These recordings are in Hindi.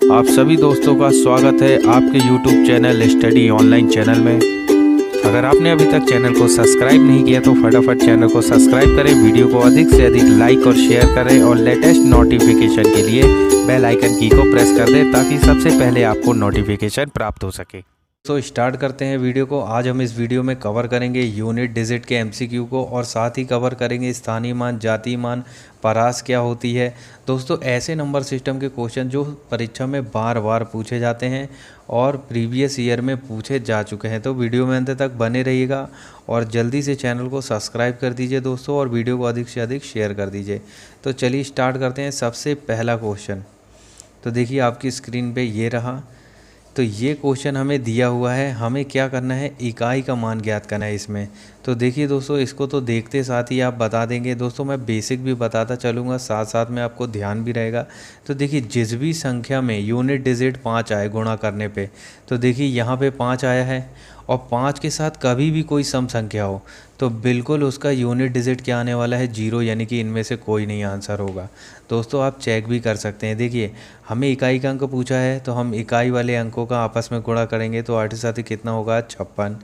आप सभी दोस्तों का स्वागत है आपके YouTube channel study online channel में। अगर आपने अभी तक चैनल को सब्सक्राइब नहीं किया तो फटाफट चैनल को सब्सक्राइब करें, वीडियो को अधिक से अधिक लाइक और शेयर करें और लेटेस्ट नोटिफिकेशन के लिए बेल आइकन की को प्रेस कर दें ताकि सबसे पहले आपको नोटिफिकेशन प्राप्त हो सके। तो स्टार्ट करते हैं वीडियो को। आज हम इस वीडियो में कवर करेंगे यूनिट डिजिट के एमसीक्यू को और साथ ही कवर करेंगे स्थानीय मान, जातीय मान, परास क्या होती है। दोस्तों ऐसे नंबर सिस्टम के क्वेश्चन जो परीक्षा में बार बार पूछे जाते हैं और प्रीवियस ईयर में पूछे जा चुके हैं, तो वीडियो में अंत तक बने रहिएगा और जल्दी से चैनल को सब्सक्राइब कर दीजिए दोस्तों और वीडियो को अधिक से अधिक शेयर कर दीजिए। तो चलिए स्टार्ट करते हैं। सबसे पहला क्वेश्चन तो देखिए आपकी स्क्रीन पे ये रहा। तो ये क्वेश्चन हमें दिया हुआ है, हमें क्या करना है, इकाई का मान ज्ञात करना है इसमें। तो देखिए दोस्तों इसको तो देखते साथ ही आप बता देंगे। दोस्तों मैं बेसिक भी बताता चलूँगा, साथ साथ में आपको ध्यान भी रहेगा। तो देखिए जिस भी संख्या में यूनिट डिजिट 5 आए गुणा करने पे, तो देखिए यहाँ पे 5 आया है और 5 के साथ कभी भी कोई सम संख्या हो तो बिल्कुल उसका यूनिट डिजिट क्या आने वाला है, 0, यानी कि इनमें से कोई नहीं आंसर होगा। दोस्तों आप चेक भी कर सकते हैं। देखिए हमें इकाई का अंक पूछा है तो हम इकाई वाले अंकों का आपस में गुणा करेंगे तो 8 साथ ही कितना होगा 56।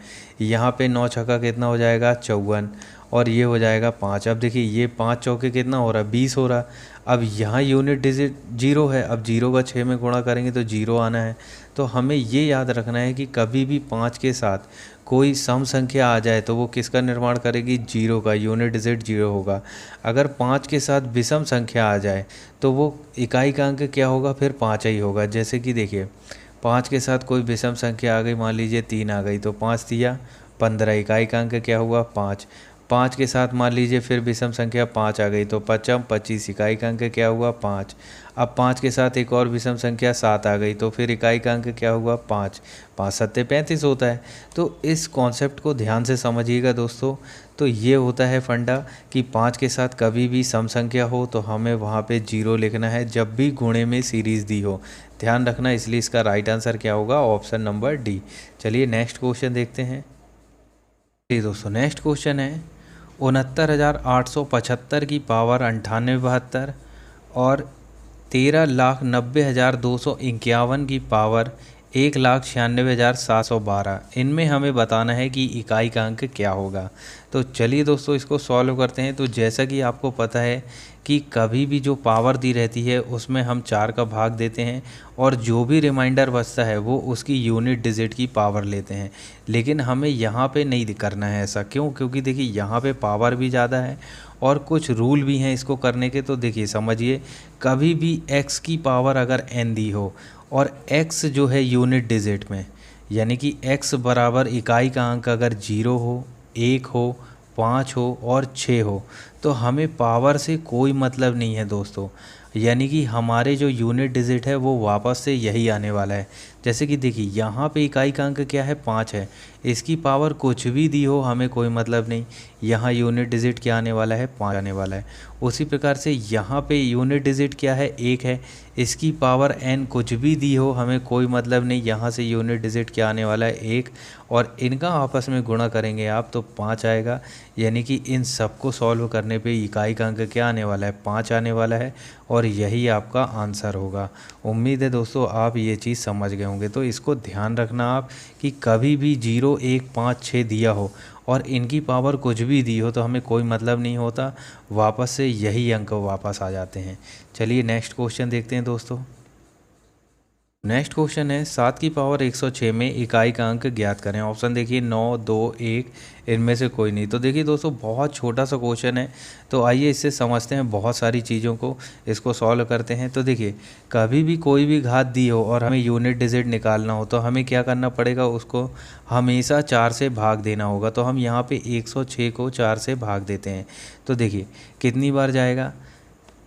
यहाँ पे 9 छक्का कितना हो जाएगा 54 और ये हो जाएगा 5। अब देखिए ये 5 चौके कितना हो रहा है 20 हो रहा। अब यहाँ यूनिट डिजिट 0 है, अब 0 का 6 में गुणा करेंगे तो 0 आना है। तो हमें ये याद रखना है कि कभी भी 5 के साथ कोई सम संख्या आ जाए तो वो किसका निर्माण करेगी, 0 का, यूनिट डिजिट 0 होगा। अगर 5 के साथ विषम संख्या आ जाए तो वो इकाई का अंक क्या होगा, फिर 5 ही होगा। जैसे कि देखिए 5 के साथ कोई विषम संख्या आ गई, मान लीजिए 3 आ गई तो 5 दिया 15, इकाई का अंक क्या हुआ 5। 5 के साथ मान लीजिए फिर विषम संख्या 5 आ गई तो 5 25, इकाई का अंक क्या हुआ 5। अब 5 के साथ एक और विषम संख्या 7 आ गई तो फिर इकाई का अंक क्या हुआ 5। 5 सत्ते 35 होता है। तो इस कॉन्सेप्ट को ध्यान से समझिएगा दोस्तों। तो ये होता है फंडा कि 5 के साथ कभी भी सम संख्या हो तो हमें वहाँ पे 0 लिखना है जब भी गुणे में सीरीज़ दी हो, ध्यान रखना। इसलिए इसका राइट आंसर क्या होगा, ऑप्शन नंबर डी। चलिए नेक्स्ट क्वेश्चन देखते हैं। जी दोस्तों नेक्स्ट क्वेश्चन है 69,875 की पावर 9872 और 13,90,251 की पावर 1,96,712। इनमें हमें बताना है कि इकाई का अंक क्या होगा। तो चलिए दोस्तों इसको सॉल्व करते हैं। तो जैसा कि आपको पता है कि कभी भी जो पावर दी रहती है उसमें हम 4 का भाग देते हैं और जो भी रिमाइंडर बचता है वो उसकी यूनिट डिजिट की पावर लेते हैं। लेकिन हमें यहाँ पे नहीं करना है ऐसा। क्यों? क्योंकि देखिए यहाँ पे पावर भी ज़्यादा है और कुछ रूल भी हैं इसको करने के। तो देखिए समझिए, कभी भी x की पावर अगर n दी हो और x जो है यूनिट डिजिट में, यानी कि x बराबर इकाई का अंक अगर 0 हो, 1 हो, 5 हो और 6 हो तो हमें पावर से कोई मतलब नहीं है दोस्तों। यानी कि हमारे जो यूनिट डिजिट है वो वापस से यही आने वाला है। जैसे कि देखिए यहाँ पे इकाई का अंक क्या है 5 है, इसकी पावर कुछ भी दी हो हमें कोई मतलब नहीं, यहाँ यूनिट डिजिट क्या आने वाला है 5 आने वाला है। उसी प्रकार से यहाँ पे यूनिट डिजिट क्या है 1 है, इसकी पावर n कुछ भी दी हो हमें कोई मतलब नहीं, यहाँ से यूनिट डिजिट क्या आने वाला है 1 और इनका आपस में गुणा करेंगे आप तो 5 आएगा। यानी कि इन सबको सॉल्व करने पे इकाई का अंक क्या आने वाला है 5 आने वाला है और यही आपका आंसर होगा। उम्मीद है दोस्तों आप ये चीज़ समझ गए होंगे। तो इसको ध्यान रखना आप कि कभी भी 0 1 5 6 दिया हो और इनकी पावर कुछ भी दी हो तो हमें कोई मतलब नहीं होता, वापस से यही अंक वापस आ जाते हैं। चलिए नेक्स्ट क्वेश्चन देखते हैं दोस्तों। नेक्स्ट क्वेश्चन है 7 की पावर 106 में इकाई का अंक ज्ञात करें। ऑप्शन देखिए 9 2 1, इनमें से कोई नहीं। तो देखिए दोस्तों बहुत छोटा सा क्वेश्चन है, तो आइए इससे समझते हैं बहुत सारी चीज़ों को, इसको सॉल्व करते हैं। तो देखिए कभी भी कोई भी घात दी हो और हमें यूनिट डिजिट निकालना हो तो हमें क्या करना पड़ेगा, उसको हमेशा 4 से भाग देना होगा। तो हम यहाँ पे 106 को 4 से भाग देते हैं। तो देखिए कितनी बार जाएगा,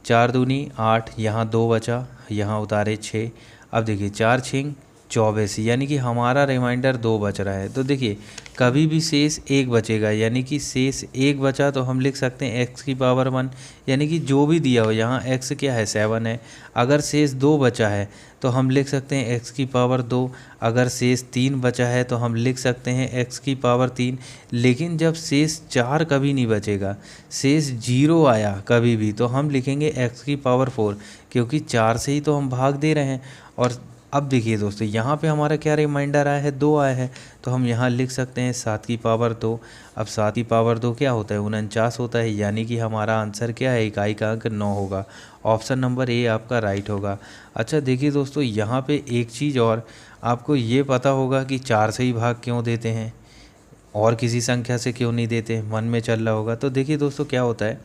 4 दूनी 8, यहाँ 2 बचा, यहाँ उतारे 6। अब देखिए 4 6 24, यानी कि हमारा रिमाइंडर 2 बच रहा है। तो देखिए कभी भी शेष 1 बचेगा, यानी कि शेष 1 बचा तो हम लिख सकते हैं x की पावर 1, यानी कि जो भी दिया हो यहाँ x क्या है 7 है। अगर शेष 2 बचा है तो हम लिख सकते हैं x की पावर 2। अगर शेष 3 बचा है तो हम लिख सकते हैं x की पावर 3। लेकिन जब शेष 4 कभी नहीं बचेगा, शेष 0 आया कभी भी, तो हम लिखेंगे x की पावर 4, क्योंकि 4 से ही तो हम भाग दे रहे हैं। और अब देखिए दोस्तों यहाँ पे हमारा क्या रिमाइंडर आया है, 2 आया है, तो हम यहाँ लिख सकते हैं 7 की पावर 2। अब 7 की पावर 2 क्या होता है, 49 होता है, यानी कि हमारा आंसर क्या है, इकाई का अंक 9 होगा। ऑप्शन नंबर ए आपका राइट होगा। अच्छा देखिए दोस्तों यहाँ पे एक चीज़ और, आपको ये पता होगा कि 4 से ही भाग क्यों देते हैं और किसी संख्या से क्यों नहीं देते, मन में चल रहा होगा। तो देखिए दोस्तों क्या होता है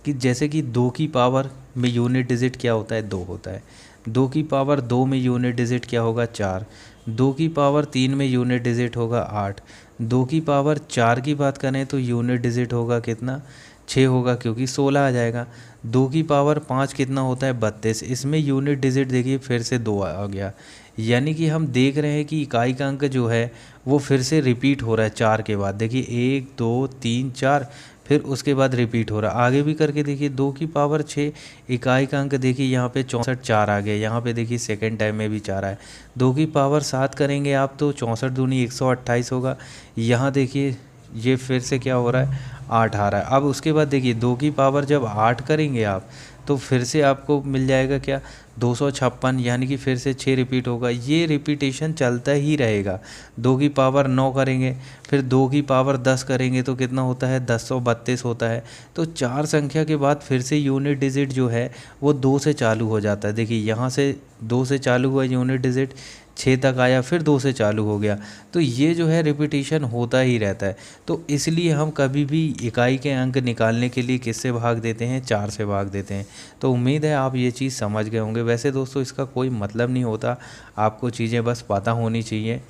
कि जैसे कि 2 की पावर में यूनिट डिजिट क्या होता है, 2 होता है। 2 की पावर 2 में यूनिट डिजिट क्या होगा, 4। 2 की पावर 3 में यूनिट डिजिट होगा 8। 2 की पावर 4 की बात करें तो यूनिट डिजिट होगा कितना, 6 होगा, क्योंकि 16 आ जाएगा। 2 की पावर 5 कितना होता है, 32। इसमें यूनिट डिजिट देखिए फिर से 2 आ गया, यानी कि हम देख रहे हैं कि इकाई का अंक जो है वो फिर से रिपीट हो रहा है 4 के बाद। देखिए 1 2 3 4, फिर उसके बाद रिपीट हो रहा है। आगे भी करके देखिए 2 की पावर 6, इकाई का अंक देखिए यहाँ पे 64, 4 आ गया। यहाँ पे देखिए सेकेंड टाइम में भी 4 आया। 2 की पावर 7 करेंगे आप तो 64 दूनी 128 होगा। यहाँ देखिए ये फिर से क्या हो रहा है, 8 आ रहा है। अब उसके बाद देखिए 2 की पावर जब 8 करेंगे आप तो फिर से आपको मिल जाएगा क्या, 256, यानी कि फिर से 6 रिपीट होगा। ये रिपीटेशन चलता ही रहेगा। 2 की पावर 9 करेंगे, फिर 2 की पावर 10 करेंगे तो कितना होता है, 1032 होता है। तो 4 संख्या के बाद फिर से यूनिट डिजिट जो है वो 2 से चालू हो जाता है। देखिए यहाँ से 2 से चालू हुआ यूनिट डिजिट, 6 तक आया, फिर 2 से चालू हो गया। तो ये जो है रिपीटेशन होता ही रहता है। तो इसलिए हम कभी भी इकाई के अंक निकालने के लिए किससे भाग देते हैं, 4 से भाग देते हैं। तो उम्मीद है आप ये चीज़ समझ गए होंगे। वैसे दोस्तों इसका कोई मतलब नहीं होता, आपको चीज़ें बस पता होनी चाहिए।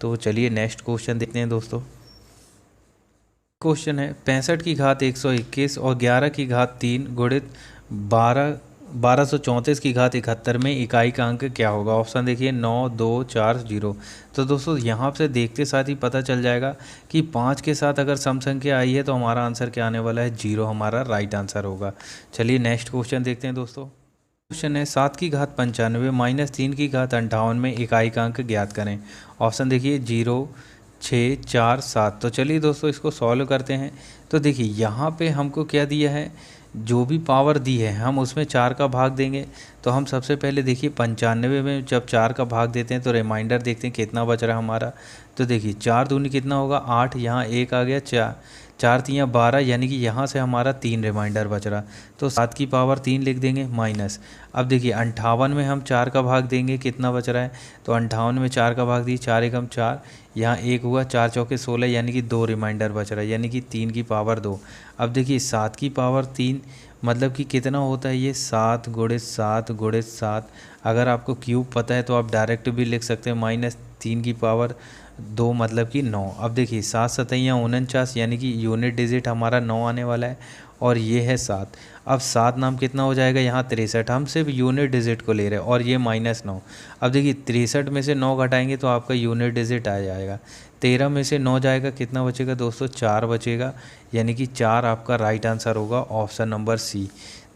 तो चलिए नेक्स्ट क्वेश्चन देखते हैं दोस्तों। क्वेश्चन है 65 की घात 121 और 11 की घात 3 गुणित 1234 की घात 71 में इकाई का अंक क्या होगा। ऑप्शन देखिए 9 2 4 0। तो दोस्तों यहाँ से देखते साथ ही पता चल जाएगा कि 5 के साथ अगर सम संख्या आई है तो हमारा आंसर क्या आने वाला है, 0 हमारा राइट आंसर होगा। चलिए नेक्स्ट क्वेश्चन देखते हैं दोस्तों। क्वेश्चन है 7 की घात 95 माइनस 3 की घात 58 में इकाई का अंक ज्ञात करें। ऑप्शन देखिए 0 6 4 7। तो चलिए दोस्तों इसको सॉल्व करते हैं। तो देखिए यहाँ पे हमको क्या दिया है, जो भी पावर दी है हम उसमें 4 का भाग देंगे। तो हम सबसे पहले देखिए 95 में जब 4 का भाग देते हैं तो रिमाइंडर देखते हैं कितना बच रहा है हमारा। तो देखिए 4 दूनी कितना होगा 8, यहाँ 1 आ गया, 4 3 12, यानी कि यहाँ से हमारा 3 रिमाइंडर बच रहा। तो 7 की पावर 3 लिख देंगे माइनस। अब देखिए 58 में हम 4 का भाग देंगे, कितना बच रहा है, तो 58 में 4 का भाग दिए, 4 एकम 4, यहाँ 1 हुआ, 4 चौके 16, यानी कि 2 रिमाइंडर बच रहा है, यानी कि 3 की पावर 2। अब देखिए 7 की पावर 3 मतलब कि कितना होता है ये, 7 गुणित 7 गुणित 7। अगर आपको क्यूब पता है तो आप डायरेक्ट भी लिख सकते हैं, माइनस 3 की पावर 2 मतलब कि 9। अब देखिए 7 सतैया 49, यानी कि यूनिट डिजिट हमारा 9 आने वाला है, और ये है 7। अब 7 नाम कितना हो जाएगा यहाँ 63, हम सिर्फ यूनिट डिजिट को ले रहे हैं, और ये -9। अब देखिए 63 में से 9 घटाएंगे तो आपका यूनिट डिजिट आ जाएगा। 13 में से 9 जाएगा, कितना बचेगा दोस्तों, 4 बचेगा, यानी कि 4 आपका राइट आंसर होगा, ऑप्शन नंबर सी।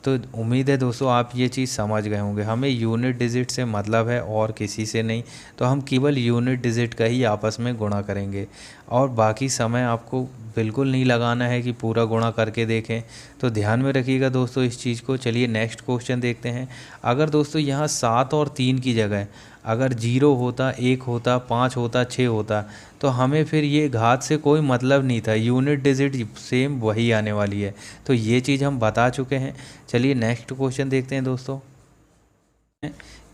तो उम्मीद है दोस्तों आप ये चीज़ समझ गए होंगे। हमें यूनिट डिजिट से मतलब है और किसी से नहीं, तो हम केवल यूनिट डिजिट का ही आपस में गुणा करेंगे, और बाकी समय आपको बिल्कुल नहीं लगाना है कि पूरा गुणा करके देखें। तो ध्यान में रखिएगा दोस्तों इस चीज़ को। चलिए नेक्स्ट क्वेश्चन देखते हैं। अगर दोस्तों यहाँ 7 और 3 की जगह अगर 0 होता, 1 होता, 5 होता, 6 होता, तो हमें फिर ये घात से कोई मतलब नहीं था, यूनिट डिजिट सेम वही आने वाली है। तो ये चीज़ हम बता चुके हैं। चलिए नेक्स्ट क्वेश्चन देखते हैं दोस्तों।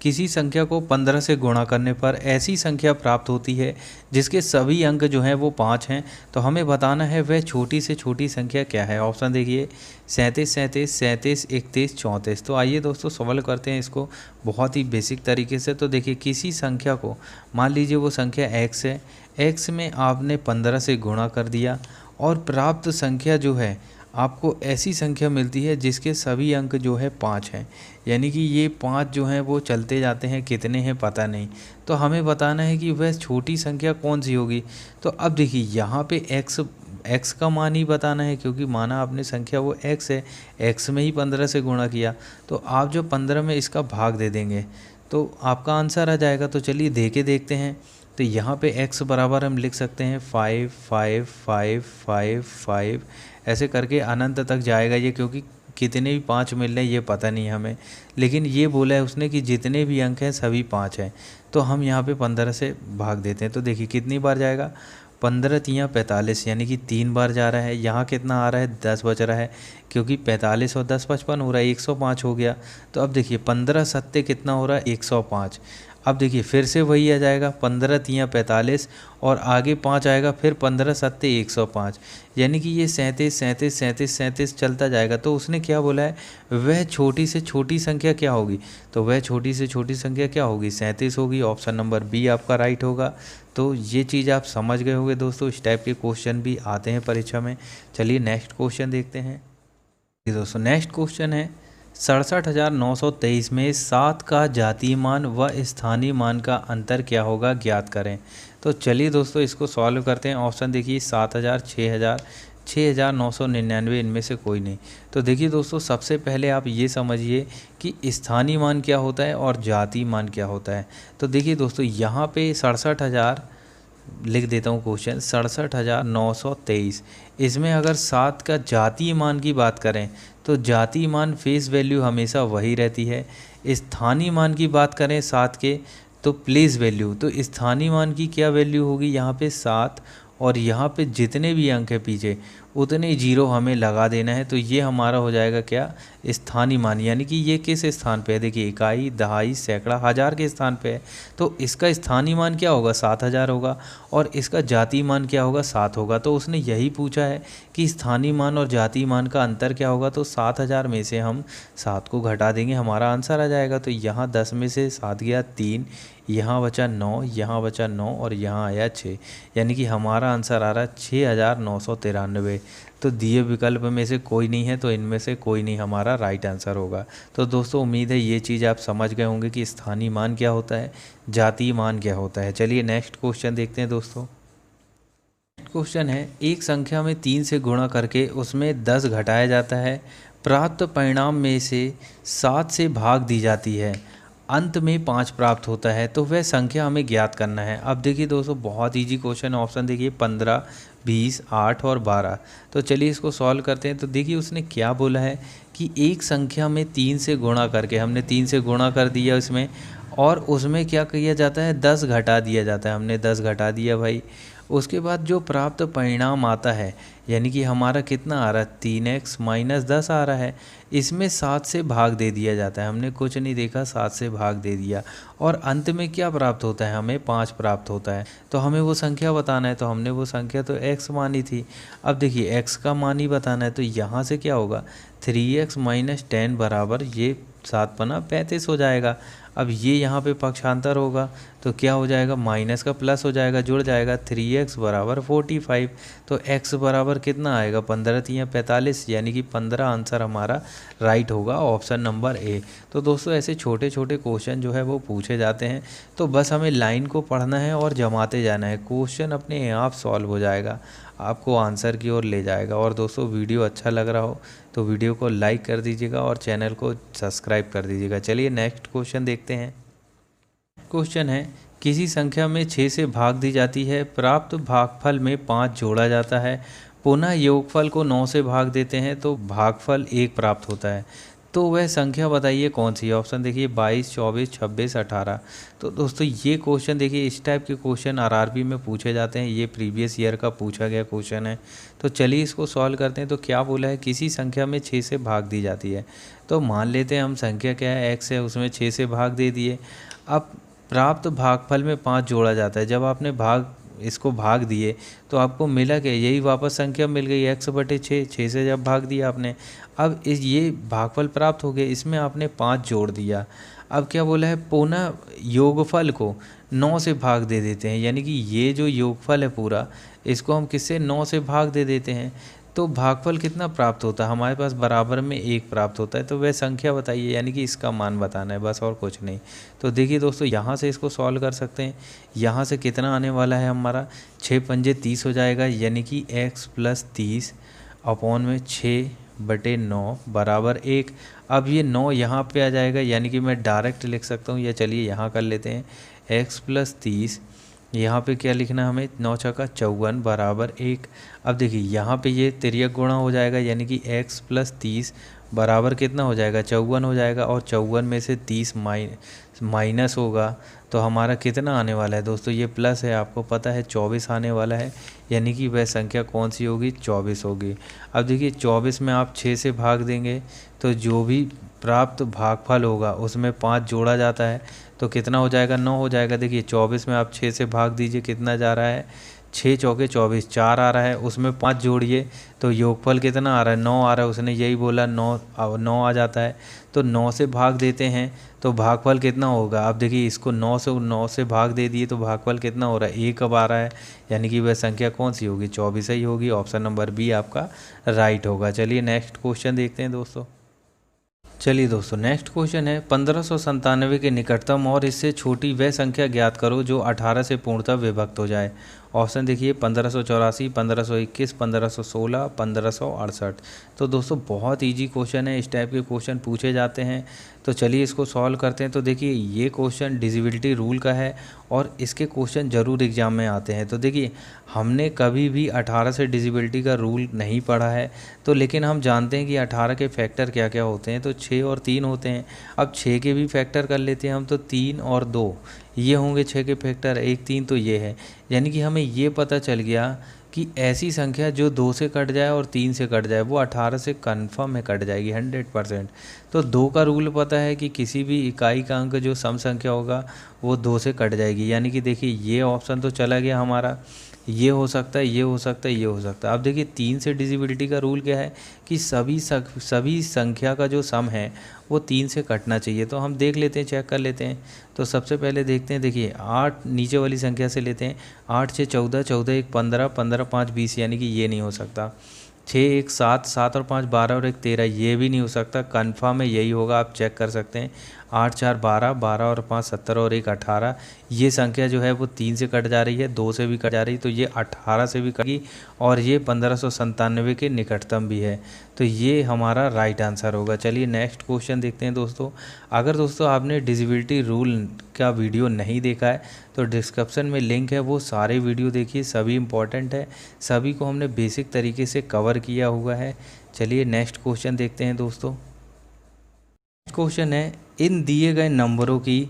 किसी संख्या को 15 से गुणा करने पर ऐसी संख्या प्राप्त होती है जिसके सभी अंक जो हैं वो 5 हैं। तो हमें बताना है वह छोटी से छोटी संख्या क्या है। ऑप्शन देखिए 37 37 37 31 34। तो आइए दोस्तों सवाल करते हैं इसको बहुत ही बेसिक तरीके से। तो देखिए किसी संख्या को, मान लीजिए वो संख्या x है, x में आपने 15 से गुणा कर दिया और प्राप्त संख्या जो है आपको ऐसी संख्या मिलती है जिसके सभी अंक जो है 5 हैं, यानी कि ये 5 जो हैं वो चलते जाते हैं, कितने हैं पता नहीं। तो हमें बताना है कि वह छोटी संख्या कौन सी होगी। तो अब देखिए यहाँ पे x का मान ही बताना है, क्योंकि माना आपने संख्या वो x है, x में ही 15 से गुणा किया, तो आप जो 15 में इसका भाग दे देंगे तो आपका आंसर आ जाएगा। तो चलिए दे के देखते हैं। तो यहाँ पे x बराबर हम लिख सकते हैं 5 5 5 5 5, ऐसे करके अनंत तक जाएगा ये, क्योंकि कितने भी 5 मिल रहे हैं ये पता नहीं हमें, लेकिन ये बोला है उसने कि जितने भी अंक हैं सभी 5 हैं। तो हम यहाँ पे 15 से भाग देते हैं। तो देखिए कितनी बार जाएगा, 15 तियाँ 45, यानी कि 3 बार जा रहा है। यहाँ कितना आ रहा है, 10 बच रहा है, क्योंकि 45 और 10 55 हो रहा है, 105 हो गया। तो अब देखिए 15 सत्ते कितना हो रहा है, 105। अब देखिए फिर से वही आ जाएगा, 15 तियाँ 45 और आगे 5 आएगा, फिर 15 सत्ते 105, यानी कि ये 37 37 37 37 चलता जाएगा। तो उसने क्या बोला है, वह छोटी से छोटी संख्या क्या होगी। तो वह छोटी से छोटी संख्या क्या होगी, 37 होगी। ऑप्शन नंबर बी आपका राइट होगा। तो ये चीज़ आप समझ गए होंगे दोस्तों, इस टाइप के क्वेश्चन भी आते हैं परीक्षा में। चलिए नेक्स्ट क्वेश्चन देखते हैं। दोस्तों नेक्स्ट क्वेश्चन है 67,923 में 7 का जातीय मान व स्थानीय मान का अंतर क्या होगा, ज्ञात करें। तो चलिए दोस्तों इसको सॉल्व करते हैं। ऑप्शन देखिए 7,000, 6,000, 6,999, इनमें से कोई नहीं। तो देखिए दोस्तों सबसे पहले आप ये समझिए कि स्थानीय मान क्या होता है और जातीय मान क्या होता है। तो देखिए दोस्तों यहाँ पे 67,000 लिख देता हूँ क्वेश्चन, 67,923, इसमें अगर 7 का जातीय मान की बात करें तो जातीय मान फेस वैल्यू हमेशा वही रहती है। स्थानीय मान की बात करें 7 के तो प्लेस वैल्यू, तो स्थानीय मान की क्या वैल्यू होगी यहाँ पे 7, और यहाँ पे जितने भी अंक है पीछे उतने जीरो हमें लगा देना है। तो ये हमारा हो जाएगा क्या, स्थानीय मान, यानी कि ये किस स्थान पे है, देखिए इकाई, दहाई, सैकड़ा, हज़ार के स्थान पे है। तो इसका स्थानीय मान क्या होगा, 7,000 होगा, और इसका जातीय मान क्या होगा, 7 होगा। तो उसने यही पूछा है कि स्थानीय मान और जातीय मान का अंतर क्या होगा। तो 7,000 में से हम 7 को घटा देंगे, हमारा आंसर आ जाएगा। तो यहाँ 10 में से 7 गया 3, यहाँ बचा 9, यहाँ बचा 9 और यहाँ आया 6, यानी कि हमारा आंसर आ रहा है 6,993। तो दिए विकल्प में से कोई नहीं है, तो इनमें से कोई नहीं हमारा राइट आंसर होगा। तो दोस्तों उम्मीद है ये चीज़ आप समझ गए होंगे कि स्थानीय मान क्या होता है, जातीय मान क्या होता है। चलिए नेक्स्ट क्वेश्चन देखते हैं दोस्तों। क्वेश्चन है, एक संख्या में 3 से गुणा करके उसमें 10 घटाया जाता है, प्राप्त परिणाम में से 7 से भाग दी जाती है, अंत में 5 प्राप्त होता है, तो वह संख्या हमें ज्ञात करना है। अब देखिए दोस्तों बहुत इजी क्वेश्चन, ऑप्शन देखिए 15, 20, 8 और 12। तो चलिए इसको सॉल्व करते हैं। तो देखिए उसने क्या बोला है कि एक संख्या में 3 से गुणा करके, हमने 3 से गुणा कर दिया इसमें, और उसमें क्या किया जाता है, 10 घटा दिया जाता है। हमने 10 घटा दिया भाई। उसके बाद जो प्राप्त परिणाम आता है, यानी कि हमारा कितना आ रहा है, 3x - 10 आ रहा है, इसमें 7 से भाग दे दिया जाता है। हमने कुछ नहीं देखा, 7 से भाग दे दिया, और अंत में क्या प्राप्त होता है, हमें 5 प्राप्त होता है। तो हमें वो संख्या बताना है, तो हमने वो संख्या तो x मानी थी। अब देखिए x का मान ही बताना है, तो यहाँ से क्या होगा, 3x - 10 बराबर ये 7 पना 35 हो जाएगा। अब ये यहाँ पे पक्षांतर होगा तो क्या हो जाएगा, माइनस का प्लस हो जाएगा, जुड़ जाएगा, 3x बराबर 45। तो x बराबर कितना आएगा, 15 तियाँ 45, यानी कि 15 आंसर हमारा राइट होगा, ऑप्शन नंबर ए। तो दोस्तों ऐसे छोटे छोटे क्वेश्चन जो है वो पूछे जाते हैं, तो बस हमें लाइन को पढ़ना है और जमाते जाना है, क्वेश्चन अपने आप सॉल्व हो जाएगा, आपको आंसर की ओर ले जाएगा। और दोस्तों वीडियो अच्छा लग रहा हो तो वीडियो को लाइक कर दीजिएगा और चैनल को सब्सक्राइब कर दीजिएगा। चलिए नेक्स्ट क्वेश्चन देखते हैं। क्वेश्चन है, किसी संख्या में 6 से भाग दी जाती है, प्राप्त भागफल में 5 जोड़ा जाता है, पुनः योगफल को 9 से भाग देते हैं तो भागफल 1 प्राप्त होता है, तो वह संख्या बताइए कौन सी है। ऑप्शन देखिए 22, 24, 26, 18। तो दोस्तों ये क्वेश्चन देखिए, इस टाइप के क्वेश्चन आरआरबी में पूछे जाते हैं, ये प्रीवियस ईयर का पूछा गया क्वेश्चन है। तो चलिए इसको सॉल्व करते हैं। तो क्या बोला है, किसी संख्या में 6 से भाग दी जाती है, तो मान लेते हैं हम संख्या क्या है, x है, उसमें 6 से भाग दे दिए। अब प्राप्त भागफल में 5 जोड़ा जाता है, जब आपने इसको भाग दिए तो आपको मिला क्या, यही वापस संख्या मिल गई, x/6, 6 से जब भाग दिया आपने, अब ये भागफल प्राप्त हो गए, इसमें आपने 5 जोड़ दिया। अब क्या बोला है, पुनः योगफल को 9 से भाग दे देते हैं, यानी कि ये जो योगफल है पूरा, इसको हम किससे 9 से भाग दे देते हैं। तो भागफल कितना प्राप्त होता है, हमारे पास बराबर में 1 प्राप्त होता है। तो वह संख्या बताइए, यानी कि इसका मान बताना है, बस और कुछ नहीं। तो देखिए दोस्तों, यहाँ से इसको सॉल्व कर सकते हैं। यहाँ से कितना आने वाला है हमारा, 6 पंजे 30 हो जाएगा, यानी कि x + 30 अपॉन में 6/9 बराबर 1। अब ये 9 यहाँ पे आ जाएगा, यानी कि मैं डायरेक्ट लिख सकता हूँ, या चलिए यहाँ कर लेते हैं, x + 30 यहाँ पे क्या लिखना हमें, 9 छक्का 54 बराबर 1। अब देखिए यहाँ पे ये तिर्यक गुणा हो जाएगा, यानी कि x + 30 बराबर कितना हो जाएगा, 54 हो जाएगा, और 54 में से 30 माइनस होगा तो हमारा कितना आने वाला है दोस्तों, ये प्लस है, आपको पता है 24 आने वाला है, यानी कि वह संख्या कौन सी होगी, 24 होगी। अब देखिए 24 में आप 6 से भाग देंगे तो जो भी प्राप्त भागफल होगा उसमें 5 जोड़ा जाता है, तो कितना हो जाएगा, 9 हो जाएगा। देखिए 24 में आप 6 से भाग दीजिए, कितना जा रहा है, 6 चौके 24, 4 आ रहा है, उसमें 5 जोड़िए तो योगफल कितना आ रहा है, 9 आ रहा है। उसने यही बोला 9 आ जाता है, तो 9 से भाग देते हैं तो भागफल कितना होगा। आप देखिए इसको 9 से भाग दे दिए तो भागफल कितना हो रहा है, 1 अब आ रहा है, यानी कि वह संख्या कौन सी होगी, 24 ही होगी। ऑप्शन नंबर बी आपका राइट होगा। चलिए नेक्स्ट क्वेश्चन देखते हैं दोस्तों। चलिए दोस्तों, नेक्स्ट क्वेश्चन है 1597 के निकटतम और इससे छोटी वह संख्या ज्ञात करो जो 18 से पूर्णतः विभक्त हो जाए। ऑप्शन देखिए 1584, 1521, 1516, 1568। तो दोस्तों बहुत इजी क्वेश्चन है, इस टाइप के क्वेश्चन पूछे जाते हैं। तो चलिए इसको सॉल्व करते हैं। तो देखिए ये क्वेश्चन डिविजिबिलिटी रूल का है और इसके क्वेश्चन ज़रूर एग्जाम में आते हैं। तो देखिए हमने कभी भी 18 से डिविजिबिलिटी का रूल नहीं पढ़ा है, तो लेकिन हम जानते हैं कि 18 के फैक्टर क्या क्या होते हैं। तो 6 और 3 होते हैं। अब 6 के भी फैक्टर कर लेते हैं हम, तो 3 और 2 ये होंगे 6 के फैक्टर, 1 3 तो ये है। यानी कि हमें ये पता चल गया कि ऐसी संख्या जो 2 से कट जाए और 3 से कट जाए वो 18 से कन्फर्म में कट जाएगी 100%। तो 2 का रूल पता है कि किसी भी इकाई का अंक जो सम संख्या होगा वो 2 से कट जाएगी। यानी कि देखिए ये ऑप्शन तो चला गया हमारा, ये हो सकता है, ये हो सकता है, ये हो सकता है। अब देखिए 3 से डिविजिबिलिटी का रूल क्या है कि सभी संख्या का जो सम है वो 3 से कटना चाहिए। तो हम देख लेते हैं, चेक कर लेते हैं। तो सबसे पहले देखते हैं, देखिए 8 नीचे वाली संख्या से लेते हैं, 8 6 14, 14 1 15, 15 5 20, यानी कि ये नहीं हो सकता। 6 1 7, 7 और 5 12 और 1 13, ये भी नहीं हो सकता। कन्फर्म है यही होगा, आप चेक कर सकते हैं। 8 4 12, 12 और 5 17 और 1 18, ये संख्या जो है वो 3 से कट जा रही है, 2 से भी कट जा रही है, तो ये 18 से भी कटेगी और ये 1597 के निकटतम भी है। तो ये हमारा राइट आंसर होगा। चलिए नेक्स्ट क्वेश्चन देखते हैं दोस्तों। अगर दोस्तों आपने डिविजिबिलिटी रूल का वीडियो नहीं देखा है तो डिस्क्रिप्शन में लिंक है, वो सारे वीडियो देखिए, सभी इंपॉर्टेंट है, सभी को हमने बेसिक तरीके से कवर किया हुआ है। चलिए नेक्स्ट क्वेश्चन देखते हैं दोस्तों। क्वेश्चन है इन दिए गए नंबरों की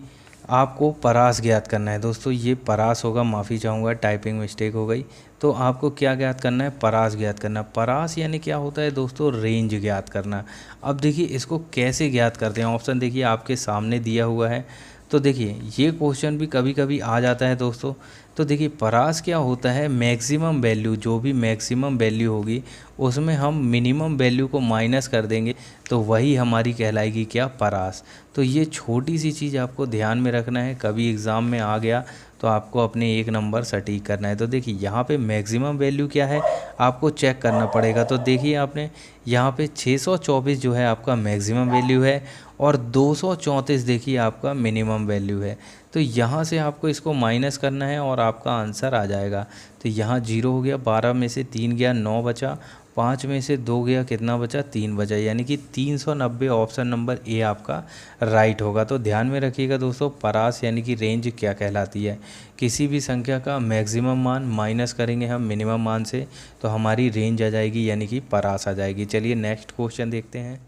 आपको परास ज्ञात करना है। दोस्तों ये परास होगा, माफ़ी चाहूँगा टाइपिंग मिस्टेक हो गई। तो आपको क्या ज्ञात करना है, परास ज्ञात करना। परास यानी क्या होता है दोस्तों, रेंज ज्ञात करना। अब देखिए इसको कैसे ज्ञात करते हैं, ऑप्शन देखिए आपके सामने दिया हुआ है। तो देखिए ये क्वेश्चन भी कभी कभी आ जाता है दोस्तों। तो देखिए परास क्या होता है, मैक्सिमम वैल्यू, जो भी मैक्सिमम वैल्यू होगी उसमें हम मिनिमम वैल्यू को माइनस कर देंगे तो वही हमारी कहलाएगी क्या, परास। तो ये छोटी सी चीज़ आपको ध्यान में रखना है, कभी एग्ज़ाम में आ गया तो आपको अपने 1 नंबर सटीक करना है। तो देखिए यहाँ पे मैक्सिमम वैल्यू क्या है आपको चेक करना पड़ेगा। तो देखिए आपने यहाँ पे 624 जो है आपका मैक्सिमम वैल्यू है और 234 देखिए आपका मिनिमम वैल्यू है। तो यहाँ से आपको इसको माइनस करना है और आपका आंसर आ जाएगा। तो यहाँ 0 हो गया, 12 में से 3 गया, 9 बचा, 5 में से 2 गया, कितना बचा, 3 बचा, यानी कि 390 ऑप्शन नंबर ए आपका राइट होगा। तो ध्यान में रखिएगा दोस्तों, परास यानी कि रेंज क्या कहलाती है, किसी भी संख्या का मैक्सिमम मान माइनस करेंगे हम मिनिमम मान से तो हमारी रेंज आ जाएगी, यानी कि परास आ जाएगी। चलिए नेक्स्ट क्वेश्चन देखते हैं।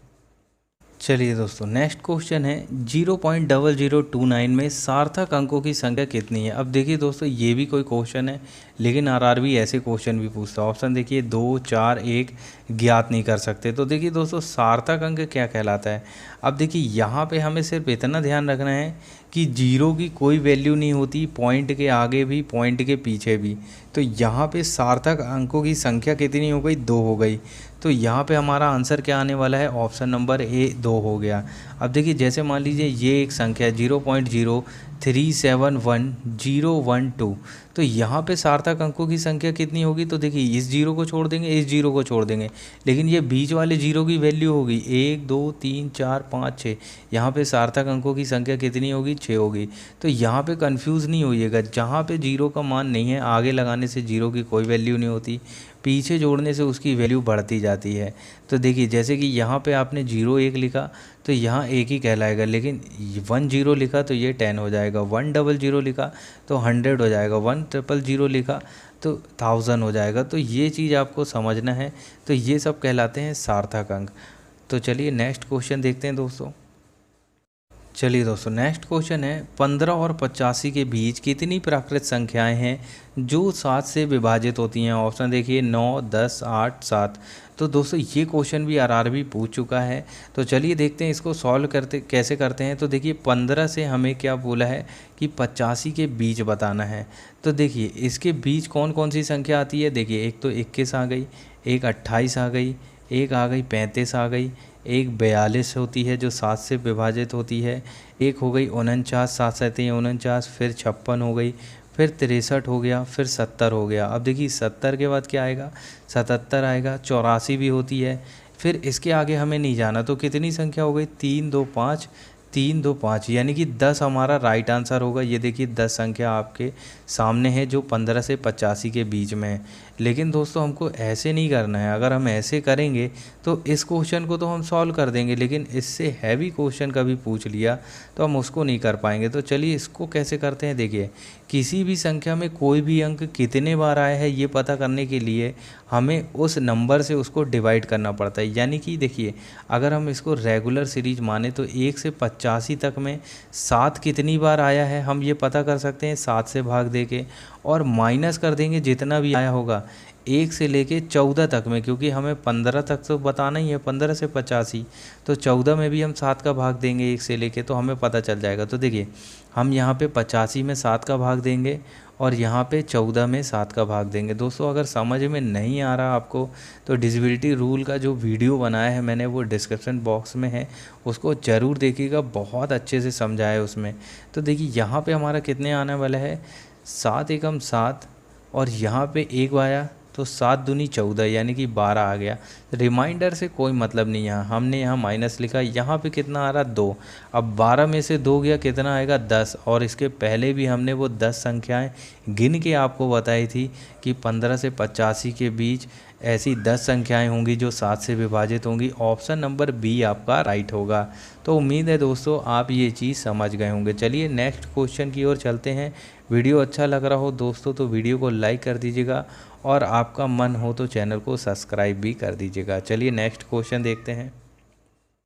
चलिए दोस्तों नेक्स्ट क्वेश्चन है 0.0029 में सार्थक अंकों की संख्या कितनी है। अब देखिए दोस्तों ये भी कोई क्वेश्चन है, लेकिन आरआरबी ऐसे क्वेश्चन भी पूछता है। ऑप्शन देखिए 2 4 1 ज्ञात नहीं कर सकते। तो देखिए दोस्तों सार्थक अंक क्या कहलाता है। अब देखिए यहाँ पे हमें सिर्फ इतना ध्यान रखना है कि 0 की कोई वैल्यू नहीं होती, पॉइंट के आगे भी पॉइंट के पीछे भी। तो यहाँ पे सार्थक अंकों की संख्या कितनी हो गई, 2 हो गई। तो यहाँ पे हमारा आंसर क्या आने वाला है, ऑप्शन नंबर ए 2 हो गया। अब देखिए जैसे मान लीजिए ये एक संख्या 0.03711012, तो यहाँ पे सार्थक अंकों की संख्या कितनी होगी, तो देखिए इस जीरो को छोड़ देंगे, इस जीरो को छोड़ देंगे, लेकिन ये बीच वाले जीरो की वैल्यू होगी 1 2 3 4 5 6। यहाँ पे सार्थक अंकों की संख्या कितनी होगी, 6 होगी। तो यहाँ पे कंफ्यूज नहीं होइएगा, जहाँ पे जीरो का मान नहीं है आगे लगाने से जीरो की कोई वैल्यू नहीं होती, पीछे जोड़ने से उसकी वैल्यू बढ़ती जाती है। तो देखिए जैसे कि यहाँ पे आपने 01 लिखा तो यहाँ एक ही कहलाएगा, लेकिन 10 लिखा तो ये 10 हो जाएगा, 100 लिखा तो 100 हो जाएगा, 1000 लिखा तो 1000 हो जाएगा। तो ये चीज़ आपको समझना है। तो ये सब कहलाते हैं सार्थक अंक। तो चलिए नेक्स्ट क्वेश्चन देखते हैं दोस्तों। चलिए दोस्तों नेक्स्ट क्वेश्चन है 15 और 85 के बीच कितनी प्राकृत संख्याएं हैं जो 7 से विभाजित होती हैं। ऑप्शन देखिए 9 10 8 7। तो दोस्तों ये क्वेश्चन भी आरआरबी पूछ चुका है। तो चलिए देखते हैं इसको सॉल्व करते कैसे करते हैं। तो देखिए 15 से हमें क्या बोला है कि 85 के बीच बताना है। तो देखिए इसके बीच कौन कौन सी संख्या आती है। देखिए एक तो 21 आ गई, एक 28 आ गई, एक आ गई 35 आ गई, एक 42 होती है जो 7 से विभाजित होती है, एक हो गई 49, 7 7 49, फिर 56 हो गई, फिर 63 हो गया, फिर 70 हो गया। अब देखिए 70 के बाद क्या आएगा, 77 आएगा, 84 भी होती है। फिर इसके आगे हमें नहीं जाना। तो कितनी संख्या हो गई, 3 2 5, 3 2 5, यानी कि 10 हमारा राइट आंसर होगा। ये देखिए 10 संख्या आपके सामने है जो 15 से 85 के बीच में है। लेकिन दोस्तों हमको ऐसे नहीं करना है। अगर हम ऐसे करेंगे तो इस क्वेश्चन को तो हम सॉल्व कर देंगे, लेकिन इससे हैवी क्वेश्चन कभी पूछ लिया तो हम उसको नहीं कर पाएंगे। तो चलिए इसको कैसे करते हैं। देखिए किसी भी संख्या में कोई भी अंक कितने बार आया है ये पता करने के लिए हमें उस नंबर से उसको डिवाइड करना पड़ता है। यानी कि देखिए अगर हम इसको रेगुलर सीरीज माने तो 1 से 85 तक में 7 कितनी बार आया है हम ये पता कर सकते हैं 7 से भाग दे के, और माइनस कर देंगे जितना भी आया होगा 1 से लेके 14 तक में, क्योंकि हमें 15 तक तो बताना ही है, 15 से 85। तो 14 में भी हम 7 का भाग देंगे 1 से लेके, तो हमें पता चल जाएगा। तो देखिए हम यहाँ पे 85 में 7 का भाग देंगे और यहाँ पे 14 में 7 का भाग देंगे। दोस्तों अगर समझ में नहीं आ रहा आपको तो डिविजिबिलिटी रूल का जो वीडियो बनाया है मैंने वो डिस्क्रिप्शन बॉक्स में है, उसको ज़रूर देखिएगा, बहुत अच्छे से समझाया है उसमें। तो देखिए यहाँ पे हमारा कितने आने वाला है, 7 एकम 7, और यहाँ पे 1 आया तो 7 दूनी 14, यानी कि 12 आ गया। रिमाइंडर से कोई मतलब नहीं है, हमने यहाँ माइनस लिखा, यहाँ पे कितना आ रहा 2। अब 12 में से 2 गया कितना आएगा 10, और इसके पहले भी हमने वो 10 संख्याएं गिन के आपको बताई थी कि 15 से 85 के बीच ऐसी 10 संख्याएं होंगी जो 7 से विभाजित होंगी। ऑप्शन नंबर बी आपका राइट होगा। तो उम्मीद है दोस्तों आप ये चीज़ समझ गए होंगे। चलिए नेक्स्ट क्वेश्चन की ओर चलते हैं। वीडियो अच्छा लग रहा हो दोस्तों तो वीडियो को लाइक कर दीजिएगा, और आपका मन हो तो चैनल को सब्सक्राइब भी कर दीजिएगा। चलिए नेक्स्ट क्वेश्चन देखते हैं।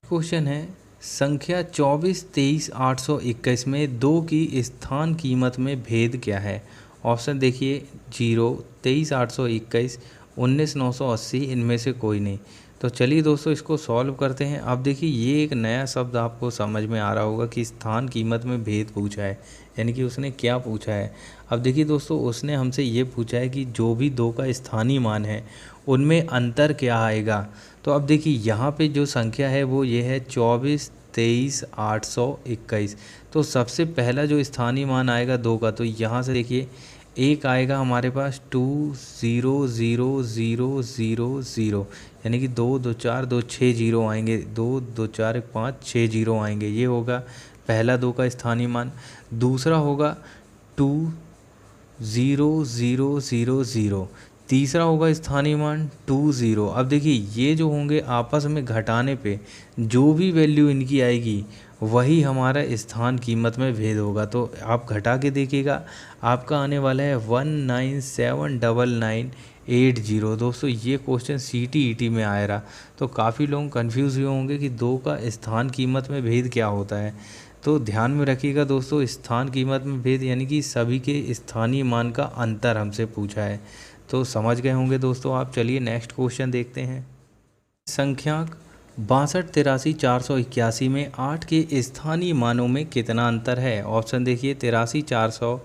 क्वेश्चन है संख्या 24 23 821 में 2 की स्थान कीमत में भेद क्या है। ऑप्शन देखिए 0 23 821 19 980, इनमें से कोई नहीं। तो चलिए दोस्तों इसको सॉल्व करते हैं। अब देखिए ये एक नया शब्द आपको समझ में आ रहा होगा कि स्थान कीमत में भेद पूछा है, यानी कि उसने क्या पूछा है। अब देखिए दोस्तों उसने हमसे ये पूछा है कि जो भी 2 का स्थानीय मान है उनमें अंतर क्या आएगा। तो अब देखिए यहाँ पे जो संख्या है वो ये है 24 23 821। तो सबसे पहला जो स्थानीय मान आएगा 2 का, तो यहाँ से देखिए एक आएगा हमारे पास 2 0 0 0 0 0, यानी कि 2 2 4 2 6 जीरो आएंगे, 2 2 4 1 5 6 जीरो आएंगे। ये होगा पहला 2 का स्थानीय मान। दूसरा होगा 2 0 0 0 0। तीसरा होगा स्थानीय मान 2 0। अब देखिए ये जो होंगे आपस में घटाने पे जो भी वैल्यू इनकी आएगी वही हमारा स्थान कीमत में भेद होगा। तो आप घटा के देखिएगा, आपका आने वाला है 197990। दोस्तों ये क्वेश्चन CTET में आया रहा, तो काफ़ी लोग कंफ्यूज हुए होंगे कि 2 का स्थान कीमत में भेद क्या होता है। तो ध्यान में रखिएगा दोस्तों, स्थान कीमत में भेद यानी कि सभी के स्थानीय मान का अंतर हमसे पूछा है। तो समझ गए होंगे दोस्तों आप। चलिए नेक्स्ट क्वेश्चन देखते हैं। संख्याक 62 83 481 में 8 के स्थानीय मानों में कितना अंतर है। ऑप्शन देखिए 83 400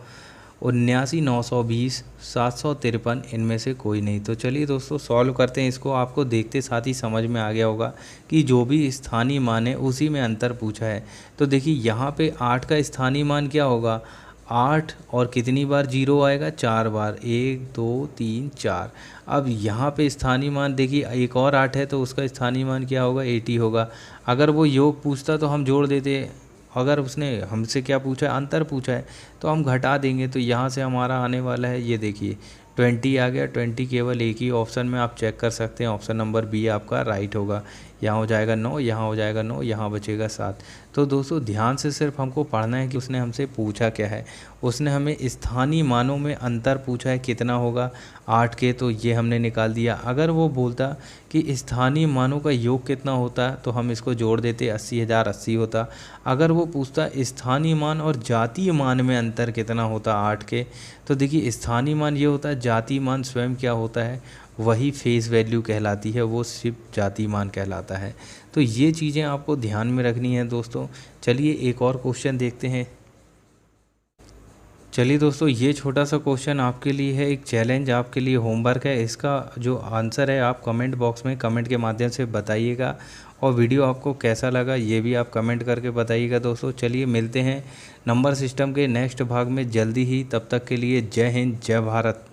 79,920, 753, इनमें से कोई नहीं। तो चलिए दोस्तों सॉल्व करते हैं इसको। आपको देखते साथ ही समझ में आ गया होगा कि जो भी स्थानीय मान है उसी में अंतर पूछा है। तो देखिए यहाँ पे 8 का स्थानीय मान क्या होगा, 8 और कितनी बार 0 आएगा, 4 बार, 1 2 3 4। अब यहाँ पे स्थानीय मान देखिए एक और 8 है तो उसका स्थानीय मान क्या होगा, 80 होगा। अगर वो योग पूछता तो हम जोड़ देते, अगर उसने हमसे क्या पूछा है, अंतर पूछा है, तो हम घटा देंगे। तो यहाँ से हमारा आने वाला है, ये देखिए 20 आ गया। 20 केवल एक ही ऑप्शन में आप चेक कर सकते हैं, ऑप्शन नंबर बी आपका राइट होगा। यहाँ हो जाएगा 9, यहाँ हो जाएगा 9, यहाँ बचेगा 7। तो दोस्तों ध्यान से सिर्फ हमको पढ़ना है कि उसने हमसे पूछा क्या है। उसने हमें स्थानीय मानों में अंतर पूछा है कितना होगा 8 के, तो ये हमने निकाल दिया। अगर वो बोलता कि स्थानीय मानों का योग कितना होता है तो हम इसको जोड़ देते, 80,080 होता। अगर वो पूछता स्थानीय मान और जातीय मान में अंतर कितना होता 8 के, तो देखिए स्थानीय मान ये होता है, जातीय मान स्वयं क्या होता है, वही फेस वैल्यू कहलाती है, वो सिर्फ जातीय मान कहलाता है। तो ये चीज़ें आपको ध्यान में रखनी है दोस्तों। चलिए एक और क्वेश्चन देखते हैं। चलिए दोस्तों ये छोटा सा क्वेश्चन आपके लिए है, एक चैलेंज आपके लिए, होमवर्क है। इसका जो आंसर है आप कमेंट बॉक्स में कमेंट के माध्यम से बताइएगा, और वीडियो आपको कैसा लगा ये भी आप कमेंट करके बताइएगा दोस्तों। चलिए मिलते हैं नंबर सिस्टम के नेक्स्ट भाग में जल्दी ही, तब तक के लिए जय हिंद जय भारत।